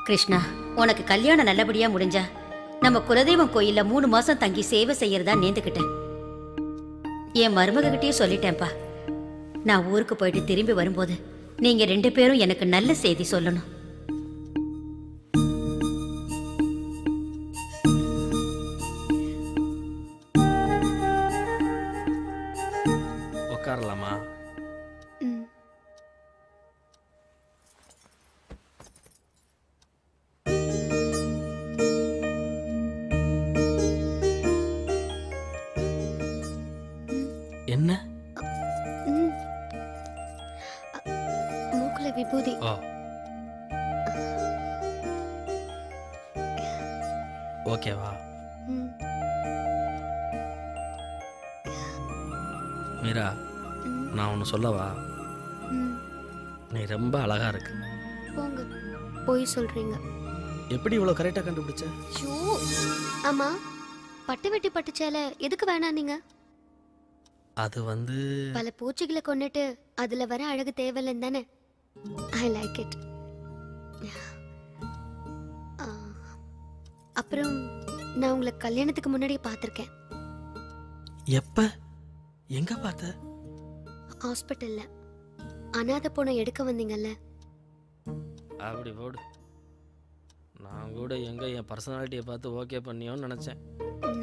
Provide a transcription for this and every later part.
கிருஷ்ணா, உனக்கு கல்யாணம் நல்லபடியா முடிஞ்சா நம்ம குலதெய்வம் கோயில்ல 3 மாசம் தங்கி சேவை செய்யறதா நேர்ந்துக்கிட்டேன். என் மருமக கிட்டயே சொல்லிட்டேன்ப்பா. நான் ஊருக்கு போயிட்டு திரும்பி வரும்போது நீங்க 2 பேரும் எனக்கு நல்ல செய்தி சொல்லணும். உட்காரலாமா? என்ன மூக்குல விபூதி. ஓகேவா? மீரா, நான் ஒன்று சொல்லவா? நீ ரொம்ப அழகா இருக்கு. போங்க, போய் சொல்றீங்க. எப்படி இவ்வளோ கரெக்டாக கண்டுபிடிச்ச? ஷூ. ஆமா, பட்டு வெட்டி பட்டு சேலை எதுக்கு வேணாம் நீங்க? அது வந்து பல பூச்சிகளை கொண்டுட்டு அதுல வர அழகு தேவையில்லைன்னு தானே. I like it. அப்புறம் நான் உங்களை கல்யாணத்துக்கு முன்னாடியே பார்த்துருக்கேன். எப்ப எங்க பார்த்த? ஹாஸ்பிட்டல்ல அனாதை பொண்ணை எடுக்க வந்தீங்கல்ல. அப்படி போடு. நான் கூட எங்க என் பர்சனாலிட்டியை பார்த்து ஓகே பண்ணியோன்னு நினைச்சேன்.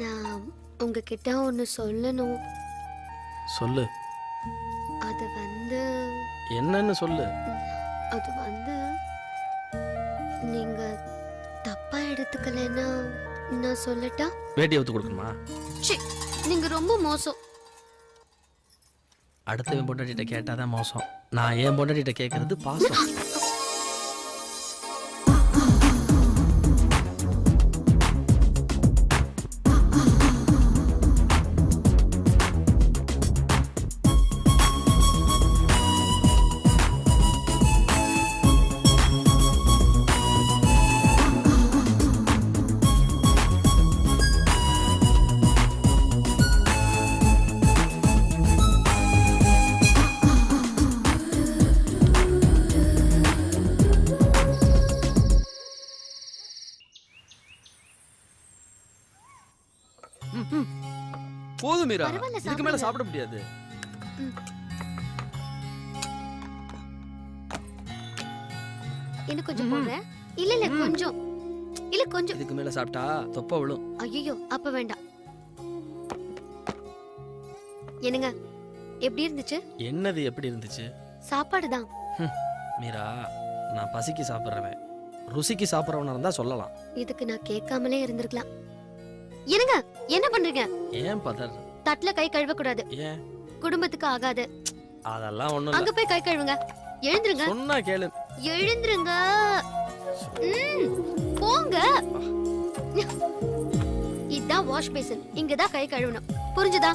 நான் உங்ககிட்ட ஒன்று சொல்லணும். சொல்லு. அது வந்து என்னன்னு சொல்லு. அது வந்து நீங்க தப்பா எடுத்துக்கலன்னா நான் சொல்லட்டா? வேட்டி எடுத்து கொடுக்கணுமா? நீங்க ரொம்ப மோசம். அடுத்த என் பொண்டாட்டிட்ட கேட்டாதான் மோசம். நான் என் பொண்டாட்டிட்ட கேட்கறது பாசம். போதும் மீரா, இதுக்கு மேல சாப்பிட முடியாது. இன்னும் கொஞ்சம் போடுறேன். இல்ல இல்ல கொஞ்சம். இல்ல கொஞ்சம். இதுக்கு மேல சாப்பிட்டா தொப்பை விழும். ஐயோ, அப்ப வேண்டாம். என்னங்க, எப்படி இருந்துச்சு? என்னது எப்படி இருந்துச்சு? சாப்பாடு தான். மீரா, நான் பசிக்கு சாப்பிடுறவன். ருசிக்கு சாப்பிடுறவனா இருந்தா சொல்லலாம். இதுக்கு நான் கேட்காமலே இருந்திருக்கலாம். என்னங்க, என்ன பண்றீங்க? ஏன் பதர்? தட்டுல கை கழுவ கூடாது. ஏன்? குடும்பத்துக்கு ஆகாது. அதெல்லாம் ஒண்ணும் இல்ல. அங்க போய் கை கழுவுங்க. எழுந்திருங்க. சொன்னா கேளு. எழுந்திருங்க. போங்க. இதான் வாஷ் பேசின். இங்க தான் கை கழுவணும். புரிஞ்சுதா?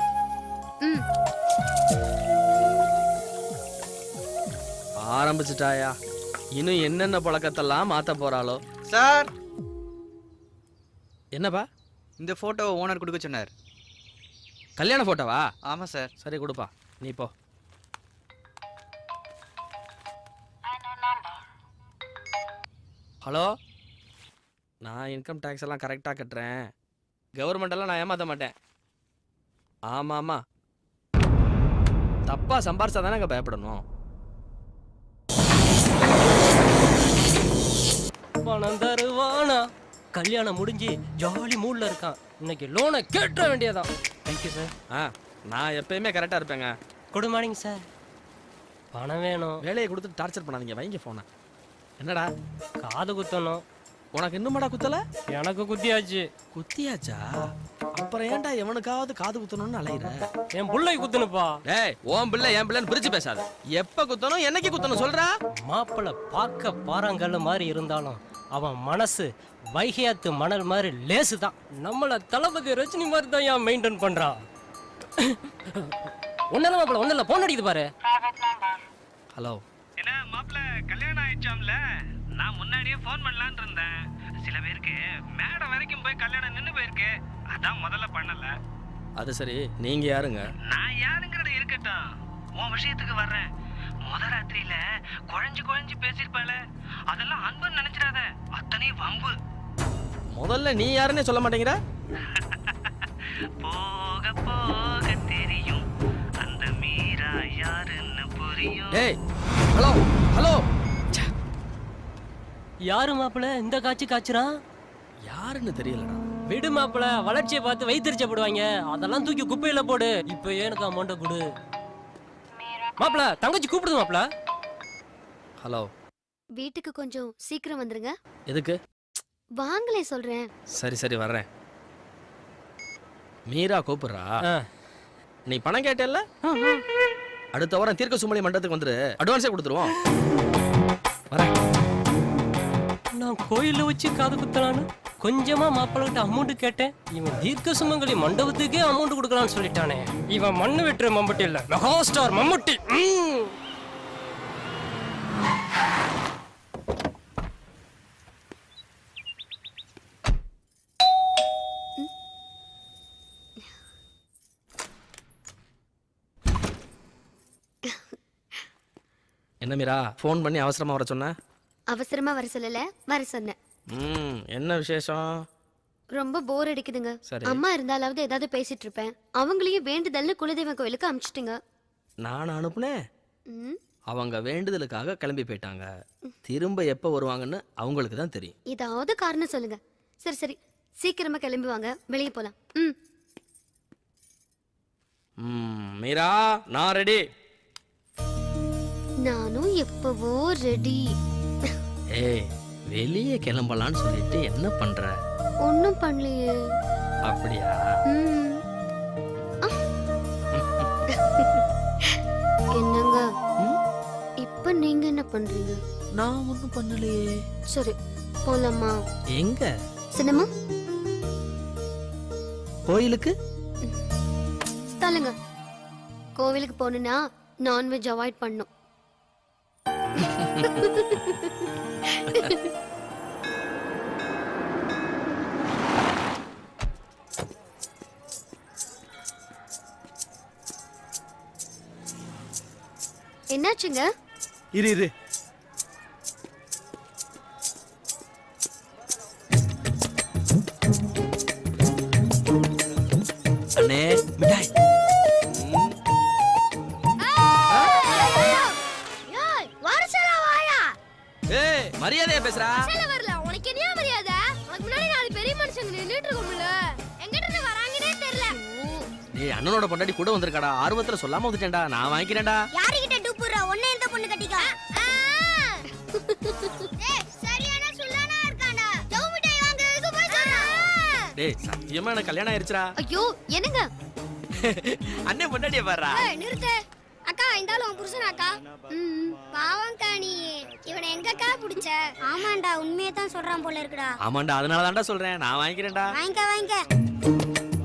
ஆரம்பிச்சிட்டாயா? இன்னும் என்னென்ன பழக்கத்தெல்லாம் மாத்த போறாளோ? சார், என்னப்பா? இந்த போட்டோவை ஓனர் கொடுக்க சொன்னார். கல்யாண போட்டோவா? ஆமா சார். சரி கொடுப்பா, நீ போ. ஹலோ, நான் இன்கம் டேக்ஸ் எல்லாம் கரெக்டாக கட்டுறேன். கவர்மெண்ட் எல்லாம் நான் ஏமாற்ற மாட்டேன். ஆமாம் ஆமாம், தப்பாக சம்பாரிச்சா தானே அங்கே பயப்படணும். பணம் தருவானா? கல்யாணம் முடிஞ்சு ஜாலி மூட்ல இருக்கான். இன்னைக்கு லோனை கேட்ட வேண்டியதான். Thank you sir. நான் எப்பயுமே கரெக்டாக இருப்பேங்க. Good morning sir. பணம் வேணும். வேலையை கொடுத்துட்டு டார்ச்சர் பண்ணாதீங்க, வைங்க ஃபோனை. என்னடா? காது குத்தணும். உனக்கு இன்னுமாடா குத்தலை? எனக்கு குத்தியாச்சு. குத்தியாச்சா? அப்புறம் ஏன்டா எவனுக்காவது காது குத்தணும்னு அலையிற? என் பிள்ளை குத்தணுப்பா. டேய், ஓம் பிள்ளை என் பிள்ளைன்னு பிரிச்சு பேசாத. எப்ப குத்தணும், என்னைக்கு குத்தணும் சொல்றா? மாப்பிள்ளை பார்க்க பாறாங்கல்ல மாதிரி இருந்தாலும் அவன் மனசு வைகையாத்து மணல் மாதிரி லேசு தான். நம்மள தளபதி ரஜினி மாதிரி தான் ஏன் மெயின்டைன் பண்றான். ஒன்னும் மாப்பிள்ள, ஒன்னும் இல்லை, போன் அடிக்குது பாரு. ஹலோ. என்ன மாப்பிள்ள, கல்யாணம் ஆயிடுச்சாம்ல? நான் முன்னாடியே ஃபோன் பண்ணலான்னு இருந்தேன். சில பேருக்கு மேடை வரைக்கும் போய் கல்யாணம் நின்று போயிருக்கு. அதான் முதல்ல பண்ணல. அது சரி, நீங்க யாருங்க? நான் யாருங்கிறத இருக்கட்டும், உன் விஷயத்துக்கு வர்றேன். முத ராத்திரியில குழஞ்சு குழஞ்சு பேசியிருப்பாள, அதெல்லாம் அன்புன்னு நினைச்சிடாத, அத்தனை வம்பு. முதல்ல நீ யாருன்னே சொல்ல மாட்டேங்கிற. போக போக தெரியும் அந்த மீரா யாருன்னு புரியும். டேய் ஹலோ ஹலோ. யாரு மாப்பிள இந்த காட்சி காய்ச்சுறான்? யாருன்னு தெரியலடா. விடு மாப்பிள, வளர்ச்சியை பார்த்து வைத்தறிச்சப்படுவாங்க. அதெல்லாம் தூக்கி குப்பையில போடு. இப்போ எனக்கு அமௌண்ட்டை கொடு. மாப்பிள தங்கச்சி கூப்பிடுது மாப்பிள. ஹலோ. வீட்டுக்கு கொஞ்சம் சீக்கிரம் வந்துருங்க. எதுக்கு? வாங்களே சொல்றேன். சரி சரி வர்றேன். மீரா கூப்பிடுறா. நீ பணம் கேட்டல்ல, அடுத்த வாரம் தீர்க்க சுமலி மண்டபத்துக்கு வந்துரு, அட்வான்ஸே கொடுத்துருவோம். வரேன். நான் கோயில வச்சு காது குத்தலான்னு கொஞ்சமா மாப்பிள்ளைகிட்ட அமௌண்ட் கேட்டேன். இவன் தீர்க்க சுமங்கலி மண்டபத்துக்கே அமௌண்ட் கொடுக்கலான்னு சொல்லிட்டானே. இவன் மண்ணு வெட்டுற மம்முட்டி இல்ல, மெகா ஸ்டார் மம்முட்டி. என்ன மீரா ஃபோன் பண்ணி அவசரமா வர சொன்ன? அவசரமா வர சொல்லல, வர சொன்னேன். என்ன விசேஷம்? ரொம்ப போர் அடிக்குதுங்க. சரி. அம்மா இருந்தாலாவது ஏதாவது பேசிட்டு இருப்பேன். அவங்களையும் வேண்டுதல்னு குலதெய்வ கோயிலுக்கு அனுப்பிச்சிட்டுங்க. நான் அனுப்புனேன். ம், அவங்க வேண்டுதலுக்காக கிளம்பி போயிட்டாங்க. திரும்ப எப்போ வருவாங்கன்னு அவங்களுக்கு தான் தெரியும். ஏதாவது காரணம் சொல்லுங்க. சரி சரி, சீக்கிரமா கிளம்பி வாங்க, வெளியே போலாம். ம். மீரா நான் ரெடி. நானும் எப்பவோ ரெடி. ஏய் வெளியே கிளம்பலான்னு சொல்லிட்டு என்ன பண்ற? ஒன்னும் பண்ணலையே. அப்படியா? ம். என்னங்க இப்ப நீங்க என்ன பண்றீங்க? நான் ஒன்றும் பண்ணலையே. சரி போலாமா? எங்க? சினிமா. கோயிலுக்கு? தள்ளுங்க. கோவிலுக்கு போகணும்னா நான்வெஜ் அவாய்ட் பண்ணும். என்னாச்சுங்க? இரு இரு. அண்ணே மிட்டாய். ஏய் மரியாதையா பேசுறா. வரல உனக்கு என்ன மரியாதை? உனக்கு முன்னாடி நாலு பெரிய மனுஷங்க நின்னுட்டு இருக்கோம்ல, எங்கிட்ட இருந்து வராங்கன்னே தெரியல. டேய் அண்ணனோட பொண்டாட்டி கூட வந்திருக்காடா, ஆர்வத்துல சொல்லாம வந்துட்டேன்டா. நான் வாங்கிக்கிறேன்டா. யாரிகிட்ட டூப்புற ஒண்ணே இந்த பொண்ணு கட்டிக்க. ஏய் சரியான சுல்லானா இருக்கான்டா. ஜவு மிட்டாய் வாங்குறதுக்கு போய் சொல்றா. டேய் சத்தியமா எனக்கு கல்யாணம் ஆயிருச்சுடா. ஐயோ என்னங்க? அண்ணே பொண்டாட்டியை பாருடா. ஏய் நிறுத்து. அக்கா இந்தாலும் உன் புருஷன் அக்கா. பாவம்க்கா நீ இவனை எங்கக்கா புடிச்ச? ஆமாண்டா உண்மையை தான் சொல்றான் போல இருக்குடா. ஆமாண்டா அதனால தான்டா சொல்றேன். நான் வாங்கிக்கிறேன்டா. வாங்கிக்க.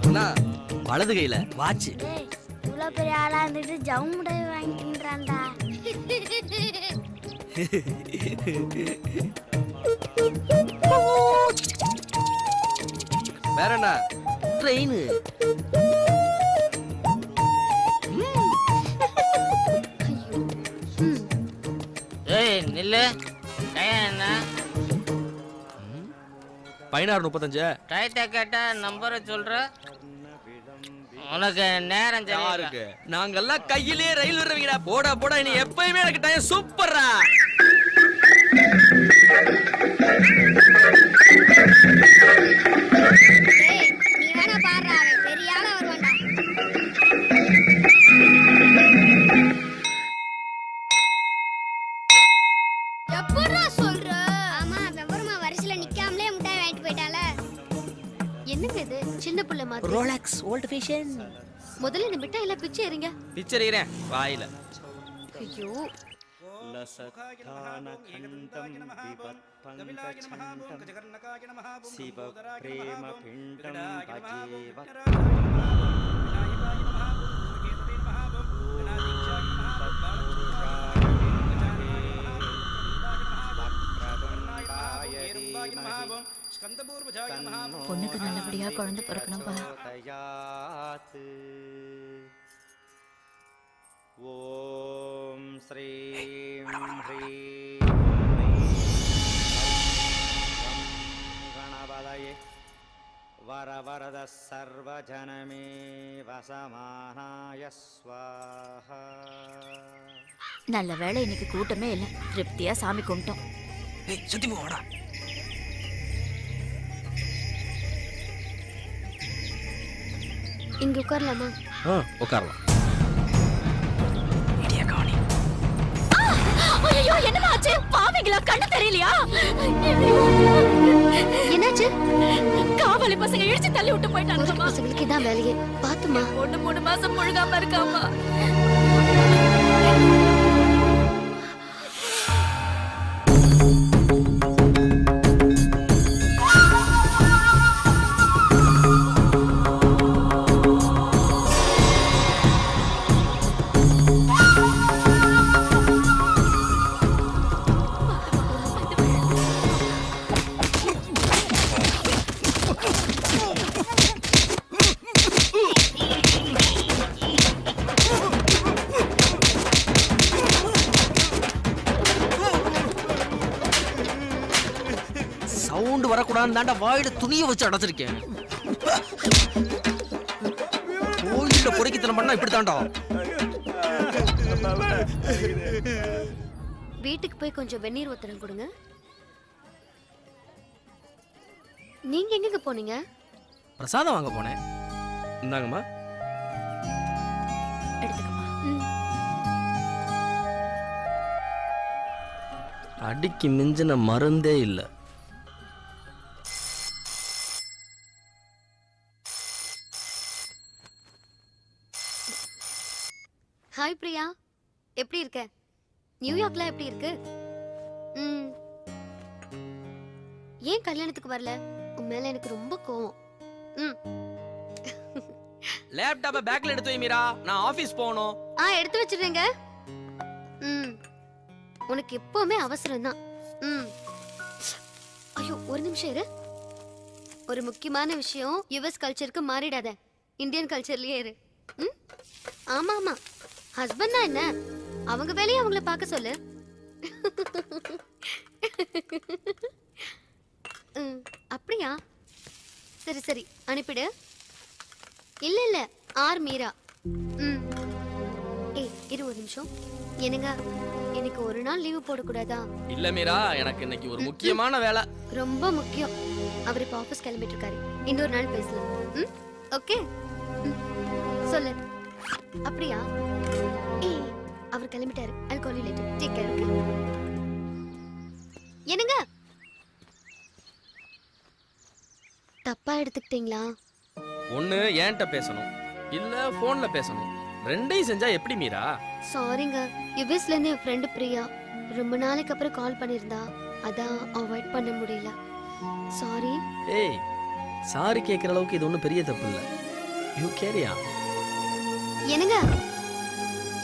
அண்ணா வலது கையில வாட்ச். டேய் இவ்வளவு பெரிய ஆளா இருந்துட்டு ஜவு மிட்டாய் வாங்கின்றான்டா. வேற என்ன? ட்ரெயின். ஏய் நில்லு. டைம் என்ன? 16:35. டயத்தை கேட்டா நம்பரை சொல்ற. உனக்கு நேரம் சரியா இருக்கு. நாங்கெல்லாம் கையிலே ரயில் விடுறவங்கடா. போடா போடா நீ எப்பயுமே எனக்கு டைம் சூப்பர்ரா. டேய் நீ வேணா பாறா, அவன் பெரிய ஆளா வருவான்டா. எப்பறா சொல்ற? ஆமா வெவரமா வரிசையில நிக்காமலே முட்டாய் வாங்கிட்டு போயிட்டால. என்னங்க இது சின்ன புள்ள மாதிரி? Rolex volt fashion. முதல்ல இந்த மிட்டாய் எல்லாம் பிச்சை எறிங்க. பிச்சர் ஏறேன் வாயில. ஐயோ பொண்ணுக்கு நல்லபடியா குழந்தை பிறக்கணும்பா. ஓம் ஸ்ரீம் ஹ்ரீம் கணபதயே வரவரத சர்வஜனமே வசமானாய ஸ்வாஹா. நல்ல வேளை இன்னைக்கு கூட்டமே இல்லை, திருப்தியா சாமி கும்பிட்டோம். சுத்தி போடா. இங்க உட்காரலாமா? உட்காரலாம். ஐயோ, என்னமா ஆச்சு? பாவீங்களா? கண்ணு தெரியலையா? என்னாச்சு? காவலி பசங்க இடிச்சு தள்ளி விட்டு போயிட்டாங்க. பசங்களுக்கு இதான் வேலையே. பாத்துமா. பொண்ணு 3 மாசம் முழுகாம இருக்காமா. சவுண்ட் வரக்கூடாதுன்னு தாண்டா வாயில துணியை வச்சு அடைச்சிருக்கேன். கோயில்ல பொறுக்கித்தனம் பண்ணா இப்படி தாண்டா. வீட்டுக்கு போய் கொஞ்சம் வெந்நீர் ஒத்தனம் கொடுங்க. நீங்க எங்க போனீங்க? பிரசாதம் வாங்க போனேன். இந்தாங்கம்மா. எடுத்துக்கமா. அடிக்கு மிஞ்சின மருந்தே இல்லை. ஹாய் பிரியா, எப்படி இருக்க? நியூயார்க்ல எப்படி இருக்கு? ஏன் கல்யாணத்துக்கு வரல? உன் மேல எனக்கு ரொம்ப கோவம். லேப்டாப்பை பேக்ல எடுத்து வை மீரா, நான் ஆபீஸ் போகணும். எடுத்து வச்சிருங்க. உனக்கு எப்பவுமே அவசரம் தான். ஐயோ, ஒரு நிமிஷம் இரு. ஒரு முக்கியமான விஷயம், யுஎஸ் கல்ச்சருக்கு மாறிடாத, இந்தியன் கல்ச்சர்லயே இரு. ஆமா ஆமா, ஹஸ்பண்ட்னா என்ன, அவங்க வேலையை அவங்கள பார்க்க சொல்லு. அப்படியா? சரி சரி, அனுப்பிடு. இல்ல இல்ல, ஆர் மீரா. ஏய், இரு ஒரு நிமிஷம். என்னங்க, எனக்கு ஒரு நாள் லீவு போடக்கூடாதா? இல்ல மீரா, எனக்கு இன்னைக்கு ஒரு முக்கியமான வேலை. ரொம்ப முக்கியம். அவர் இப்ப ஆபீஸ் கிளம்பிட்டு இருக்காரு. இன்னொரு நாள் பேசலாம். ஓகே, சொல்லு. அப்படியா? ஏய், அவர் கிளம்பிட்டாரு. I'll call you later. Take care. என்னங்க, தப்பா எடுத்துக்கிட்டீங்களா? ஒண்ணு என்கிட்ட பேசணும், இல்ல போன்ல பேசணும். ரெண்டையும் செஞ்சா எப்படி மீரா? சாரிங்க, யுஎஸ்ல இருந்து என் ஃப்ரெண்டு பிரியா ரொம்ப நாளைக்கு அப்புறம் கால் பண்ணிருந்தா, அதான் அவாய்ட் பண்ண முடியல. சாரி. ஏய், சாரி கேக்குற அளவுக்கு இது ஒண்ணும் பெரிய தப்பு இல்ல. யூ கேரியா? என்னங்க,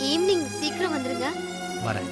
ஈவினிங் சீக்கிரம் வந்துருங்க. வரேன்.